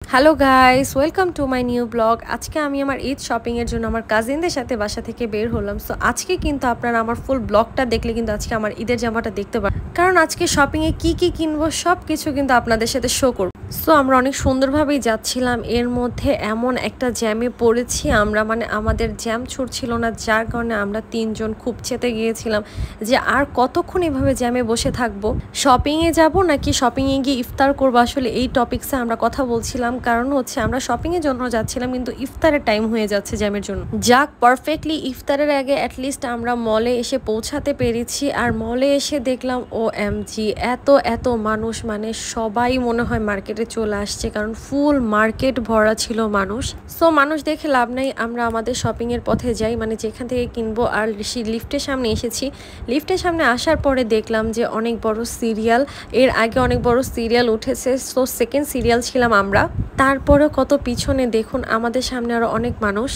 Hello guys, welcome to my new blog. আজকে আমি আমার ঈদ শপিংয়ের জন্য আমার কাজিনদের সাথে বাসা থেকে বের হলাম। সো আজকে কিন্তু আপনারা আমার ফুল ব্লগটা দেখলে কিন্তু আজকে আমার ঈদের জামাটা দেখতে পারেন, কারণ আজকে শপিংয়ে কি কি কিনবো সব কিছু কিন্তু আপনাদের সাথে শো করবো। সো আমরা অনেক সুন্দরভাবেই যাচ্ছিলাম, এর মধ্যে এমন একটা জ্যামে পড়েছি আমরা, মানে আমাদের জ্যাম ছুটছিল না, যার কারণে আমরা তিনজন খুব চেতে গিয়েছিলাম যে আর কতক্ষণ এভাবে জ্যামে বসে থাকবো। শপিংয়ে যাব নাকি শপিংয়ে গিয়ে ইফতার করবো, আসলে এই টপিকসে আমরা কথা বলছিলাম। কারণ হচ্ছে আমরা শপিংয়ের জন্য যাচ্ছিলাম, কিন্তু ইফতারের টাইম হয়ে যাচ্ছে জ্যামের জন্য। যাক, পারফেক্টলি ইফতারের আগে অ্যাটলিস্ট আমরা মলে এসে পৌঁছাতে পেরেছি। আর মলে এসে দেখলাম OMG, এত এত মানুষ, মানে সবাই মনে হয় মার্কেটে চলে আসছে, কারণ ফুল মার্কেট ভরা ছিল মানুষ। সো মানুষ দেখে লাভ নাই, আমরা আমাদের শপিংয়ের পথে যাই, মানে যেখান থেকে কিনবো। আর লিফটের সামনে এসেছি, লিফটের সামনে আসার পরে দেখলাম যে অনেক বড় সিরিয়াল, এর আগে অনেক বড় সিরিয়াল উঠেছে। সো সেকেন্ড সিরিয়াল ছিলাম আমরা। তারপরে কত পিছনে দেখুন, আমাদের সামনে আরো অনেক মানুষ,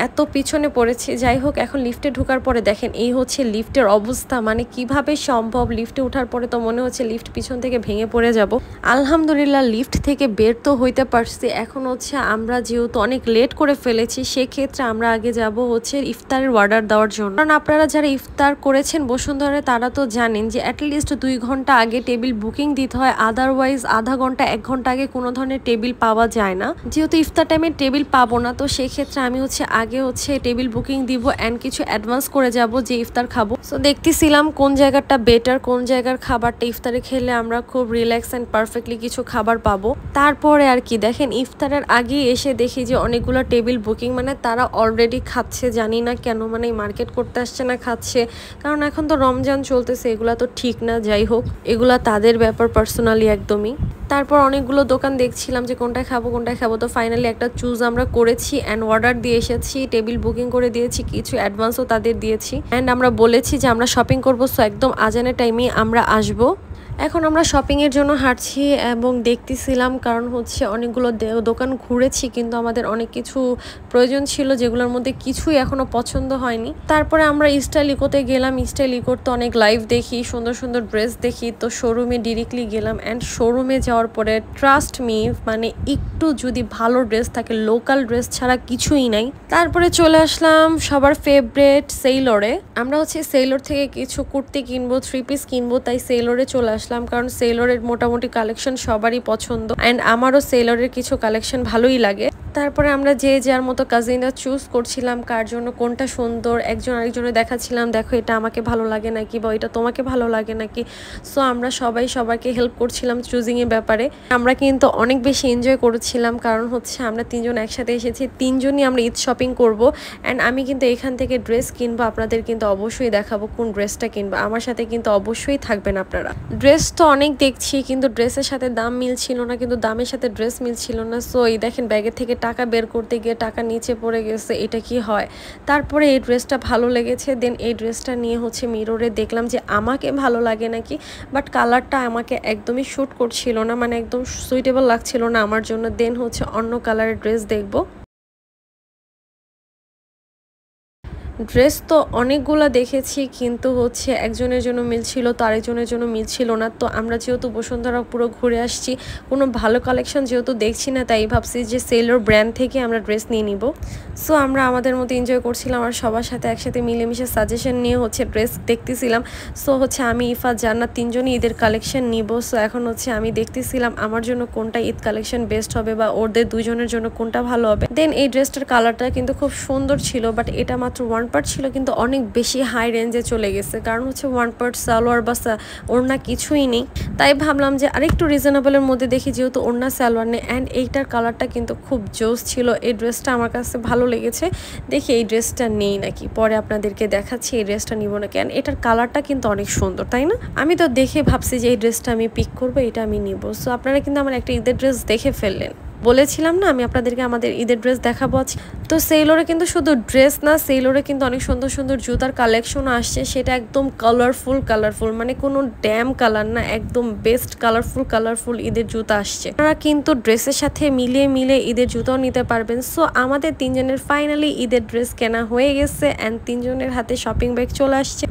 এত পিছনে পড়েছি। যাই হোক, এখন লিফটে ঢোকার পরে দেখেন এই হচ্ছে লিফটের অবস্থা, মানে কিভাবে সম্ভব। লিফটে ওঠার পরে তো মনে হচ্ছে লিফট পিছন থেকে ভেঙে পড়ে যাব। আলহামদুলিল্লাহ লিফট থেকে বের তো হইতে পারছি। এখন হচ্ছে আমরা যেহেতু অনেক লেট করে ফেলেছি, সেক্ষেত্রে আমরা আগে যাব হচ্ছে ইফতারের অর্ডার দেওয়ার জন্য। কারণ আপনারা যারা ইফতার করেছেন বসুন্ধরায় তারা তো জানেন যে অ্যাটলিস্ট 2 ঘন্টা আগে টেবিল বুকিং দিতে হয়, আদারওয়াইজ আধা ঘন্টা 1 ঘন্টা আগে কোনো ধরনের টেবিল পাওয়া যায় না। যেহেতু ইফতার টাইমে টেবিল পাবো না, তো সেক্ষেত্রে আমি হচ্ছে আগে হচ্ছে টেবিল বুকিং দিব এন্ড কিছু অ্যাডভান্স করে যাব যে ইফতার খাবো। সো দেখতেছিলাম কোন জায়গাটা বেটার, কোন জায়গার খাবারটা ইফতারে খেলে আমরা খুব রিল্যাক্স এন্ড পারফেক্টলি কিছু খাবার পাবো। তারপরে আর কি দেখেন, ইফতারের আগে এসে দেখি যে অনেকগুলো টেবিল বুকিং, মানে তারা অলরেডি খাচ্ছে, জানি না কেন, মানে মার্কেট করতে আসছে না, খাচ্ছে। কারণ এখন তো রমজান চলতেছে, এগুলা তো ঠিক না। যাই হোক, এগুলা তাদের ব্যাপার, পার্সোনালি একদমই। তারপর অনেকগুলো দোকান দেখছিলাম যে কোনটা খাবো, তো ফাইনালি একটা চুজ আমরা করেছি অ্যান্ড অর্ডার দিয়ে এসেছি, টেবিল বুকিং করে দিয়েছি, কিছু অ্যাডভান্সও তাদের দিয়েছি অ্যান্ড আমরা বলেছি যে আমরা শপিং করবো। সো একদম আজানের টাইমেই আমরা আসবো। এখন আমরা শপিংয়ের জন্য হাঁটছি এবং দেখতেছিলাম, কারণ হচ্ছে অনেকগুলো দোকান ঘুরেছি, কিন্তু আমাদের অনেক কিছু প্রয়োজন ছিল যেগুলোর মধ্যে কিছুই এখনো পছন্দ হয়নি। তারপরে আমরা স্টাইল ইকোতে গেলাম। স্টাইল ইকোতে অনেক লাইভ দেখি, সুন্দর সুন্দর ড্রেস দেখি, তো শোরুমে ডিরেক্টলি গেলাম অ্যান্ড শোরুমে যাওয়ার পরে ট্রাস্ট মি, মানে একটু যদি ভালো ড্রেস থাকে, লোকাল ড্রেস ছাড়া কিছুই নাই। তারপরে চলে আসলাম সবার ফেভারিট সেইলরে। আমরা হচ্ছে সেইলর থেকে কিছু কুর্তি কিনবো, 3 পিস কিনবো, তাই সেইলরে চলে আসলাম। কারণ সেইলরের মোটামুটি কালেকশন সবারই পছন্দ অ্যান্ড আমারও সেইলরের কিছু কালেকশন ভালোই লাগে। তারপরে আমরা যে যার মতো কাজিনরা চুজ করছিলাম কার জন্য কোনটা সুন্দর, একজন আরেকজনের দেখাচ্ছিলাম, দেখো এটা আমাকে ভালো লাগে নাকি, বা এটা তোমাকে ভালো লাগে নাকি। সো আমরা সবাই সবাইকে হেল্প করছিলাম চুজিংয়ের ব্যাপারে। আমরা কিন্তু অনেক বেশি এনজয় করেছিলাম, কারণ হচ্ছে আমরা তিনজন একসাথে এসেছি, তিনজনই আমরা ঈদ শপিং করব অ্যান্ড আমি কিন্তু এখান থেকে ড্রেস কিনবো, আপনাদের কিন্তু অবশ্যই দেখাবো কোন ড্রেসটা কিনবো। আমার সাথে কিন্তু অবশ্যই থাকবেন আপনারা। ড্রেস তো অনেক দেখছি, কিন্তু ড্রেসের সাথে দাম মিলছিল না, কিন্তু দামের সাথে ড্রেস মিলছিল না। সো এই দেখেন, ব্যাগের থেকে টাকা বের করতে গিয়ে টাকা নিচে পড়ে গেছে, এটা কি হয়। তারপরে এই ড্রেসটা ভালো লেগেছে, দেন এই ড্রেসটা নিয়ে হচ্ছে মিররে দেখলাম যে আমাকে ভালো লাগে নাকি, বাট কালারটা আমাকে একদমই শ্যুট করছিল না, মানে একদম সুইটেবল লাগছিল না আমার জন্য। দেন হচ্ছে অন্য কালারের ড্রেস দেখবো। ড্রেস তো অনেকগুলো দেখেছি, কিন্তু হচ্ছে একজনের জন্য মিলছিল তো আরেকজনের জন্য মিলছিল না। তো আমরা যেহেতু বসুন্ধরা পুরো ঘুরে আসছি, কোনো ভালো কালেকশন যেহেতু দেখছি না, তাই ভাবছি যে সেলর ব্র্যান্ড থেকে আমরা ড্রেস নিয়ে নিব। সো আমরা আমাদের মতো এনজয় করছিলাম আর সবার সাথে একসাথে মিলেমিশে সাজেশন নিয়ে হচ্ছে ড্রেস দেখতেছিলাম। সো হচ্ছে আমি, ইফা, জান্নাত তিনজনই ঈদের কালেকশন নিব। সো এখন হচ্ছে আমি দেখতেছিলাম আমার জন্য কোনটা ঈদ কালেকশন বেস্ট হবে, বা ওদের দুজনের জন্য কোনটা ভালো হবে। দেন এই ড্রেসটার কালারটা কিন্তু খুব সুন্দর ছিল, বাট এটা মাত্র 1 পার্ট ছিল, কিন্তু অনেক বেশি হাই রেঞ্জে চলে গেছে। কারণ হচ্ছে 1 পার্ট সালোয়ার বা ওড়না কিছুই নেই, তাই ভাবলাম যে আরেকটু রিজনেবলের মধ্যে দেখি, যেহেতু ওড়না সালোয়ার নেই। অ্যান্ড এইটার কালারটা কিন্তু খুব জোস ছিল, এই ড্রেসটা আমার কাছে ভালো লেগেছে। দেখি এই ড্রেসটা নেই নাকি, পরে আপনাদেরকে দেখাচ্ছি এই ড্রেসটা নিব নাকি। অ্যান্ড এটার কালারটা কিন্তু অনেক সুন্দর, তাই না? আমি তো দেখে ভাবছি যে এই ড্রেসটা আমি পিক করবো, এটা আমি নিব। সো আপনারা কিন্তু আমার একটা ঈদের ড্রেস দেখে ফেললেন। বলেছিলাম না আমি আপনাদেরকে আমাদের ঈদের ড্রেস দেখাবো আজ। তো সেইলরে কিন্তু শুধু ড্রেস না, সেইলরে কিন্তু অনেক সুন্দর সুন্দর জুতার কালেকশনও আসছে, সেটা একদম কালারফুল, মানে কোনো ড্যাম কালার না, একদম বেস্ট কালারফুল ঈদের জুতা আসছে। আপনারা কিন্তু ড্রেসের সাথে মিলে ঈদের জুতাও নিতে পারবেন। সো আমাদের তিনজনের ফাইনালি ঈদের ড্রেস কেনা হয়ে গেছে অ্যান্ড তিনজনের হাতে শপিং ব্যাগ চলে আসছে।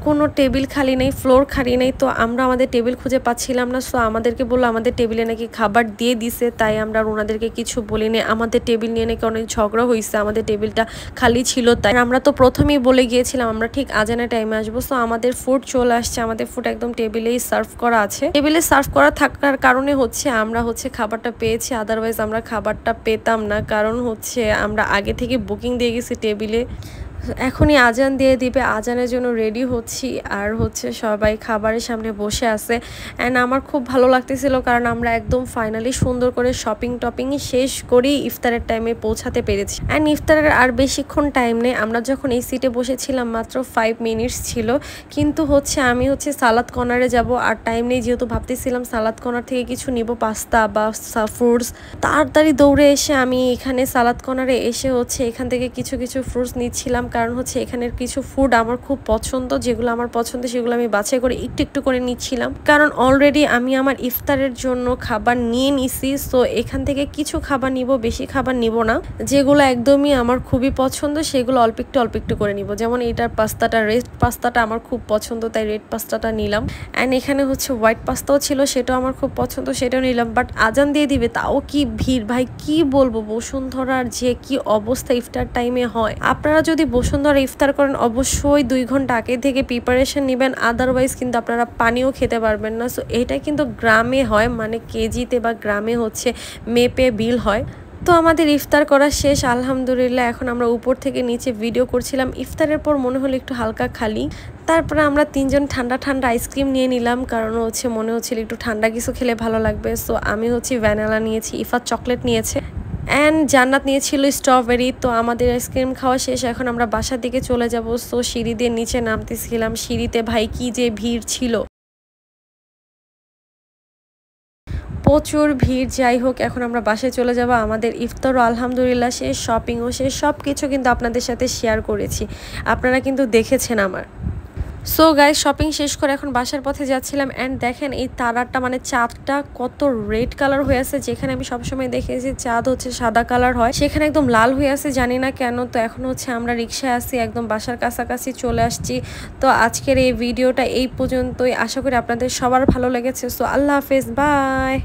কোনো টেবিল খালি নেই, ফ্লোর খালি নেই। তো আমরা আমাদের টেবিল খুঁজে পাচ্ছিলাম না। সো আমাদেরকে বললো আমাদের টেবিলে নাকি খাবার দিয়ে দিছে, তাই আমরা ওনাদেরকে কিছু বলিনি। আমাদের টেবিল নিয়ে নাকি অনেক ঝগড়া হয়েছে, আমাদের টেবিলটা খালি ছিল। তাই আমরা তো প্রথমেই বলে গিয়েছিলাম আমরা ঠিক আজানের টাইমে আসবো। সো আমাদের ফুড চলে আসছে, আমাদের ফুড একদম টেবিলেই সার্ভ করা আছে। টেবিলে সার্ভ করা থাকার কারণে হচ্ছে আমরা হচ্ছে খাবারটা পেয়েছি, আদারওয়াইজ আমরা খাবারটা পেতাম না। কারণ হচ্ছে আমরা আগে থেকে বুকিং দিয়ে গেছি টেবিলে। এখনই আজান দিয়ে দিবে, আজানের জন্য রেডি হচ্ছি। আর হচ্ছে সবাই খাবারের সামনে বসে আছে। অ্যান্ড আমার খুব ভালো লাগতেছিল, কারণ আমরা একদম ফাইনালি সুন্দর করে শপিং শেষ করেই ইফতারের টাইমে পৌঁছাতে পেরেছি। অ্যান্ড ইফতারের আর বেশিক্ষণ টাইম নেই। আমরা যখন এই সিটে বসেছিলাম মাত্র 5 মিনিটস ছিল। কিন্তু হচ্ছে আমি হচ্ছে সালাদ কর্নারে যাব, আর টাইম নেই যেহেতু ভাবতেছিলাম সালাদ কর্নার থেকে কিছু নিব, পাস্তা বা ফ্রুটস। তাড়াতাড়ি দৌড়ে এসে আমি এখানে সালাদ কর্নারে এসে হচ্ছে এখান থেকে কিছু ফ্রুটস নিচ্ছিলাম। কারণ হচ্ছে এখানের কিছু ফুড আমার খুব পছন্দ, যেগুলো আমার পছন্দ সেগুলো আমি বাছাই করে একটু করে নিচ্ছিলাম। কারণ অলরেডি আমি আমার ইফতারের জন্য খাবার নিয়ে নিছি। সো এখান থেকে কিছু খাবার নিব, বেশি খাবার নিব না। যেগুলো একদমই আমার খুবই পছন্দ সেগুলো অল্প একটু করে নিব। যেমন এটার পাস্তাটা, রেড পাস্তাটা আমার খুব পছন্দ, তাই রেড পাস্তাটা নিলাম। অ্যান্ড এখানে হচ্ছে হোয়াইট পাস্তাও ছিল, সেটাও আমার খুব পছন্দ, সেটাও নিলাম। বাট আজান দিয়ে দিবে, তাও কি ভিড় ভাই, কি বলবো। বসুন্ধরার যে কি অবস্থা ইফতার টাইমে হয়। আপনারা যদি বসুন্ধরা ইফতার করেন অবশ্যই 2 ঘন্টা আগে থেকে প্রিপারেশন নেবেন, আদারওয়াইজ কিন্তু আপনারা পানিও খেতে পারবেন না। সো এটা কিন্তু গ্রামে হয়, মানে কেজিতে বা গ্রামে হচ্ছে মেপে বিল হয়। তো আমাদের ইফতার করা শেষ আলহামদুলিল্লাহ। এখন আমরা উপর থেকে নিচে ভিডিও করছিলাম। ইফতারের পর মনে হলো একটু হালকা খালি। তারপরে আমরা 3 জন ঠান্ডা আইসক্রিম নিয়ে নিলাম, কারণ হচ্ছে মনে হচ্ছিল একটু ঠান্ডা কিছু খেলে ভালো লাগবে। সো আমি হচ্ছে ভ্যানিলা নিয়েছি, ইফাত চকলেট নিয়েছে, অ্যান্ড জান্নাত নিয়েছিল স্ট্রবেরি। তো আমাদের আইসক্রিম খাওয়া শেষ, এখন আমরা বাসার দিকে চলে যাব। সো সিঁড়ি দিয়ে নিচে নামতেছিলাম, সিঁড়িতে ভাই কি যে ভিড় ছিল, প্রচুর ভিড়। যাই হোক, এখন আমরা বাসায় চলে যাব। আমাদের ইফতারও আলহামদুলিল্লাহ শেষ, শপিংও শেষ, সব কিছু কিন্তু আপনাদের সাথে শেয়ার করেছি, আপনারা কিন্তু দেখেছেন আমার। সো গাইস, শপিং শেষ করে এখন বাসার পথে যাচ্ছিলাম। অ্যান্ড দেখেন এই তারাটা, মানে চাঁদটা কত রেড কালার হয়ে আছে। যেখানে আমি সবসময় দেখেছি চাঁদ হচ্ছে সাদা কালার হয়, সেখানে একদম লাল হয়ে আছে, জানি না কেন। তো এখন হচ্ছে আমরা রিক্সায় আসি, একদম বাসার কাছাকাছি চলে আসছি। তো আজকের এই ভিডিওটা এই পর্যন্তই, আশা করি আপনাদের সবার ভালো লেগেছে। সো আল্লাহ হাফেজ, বাই।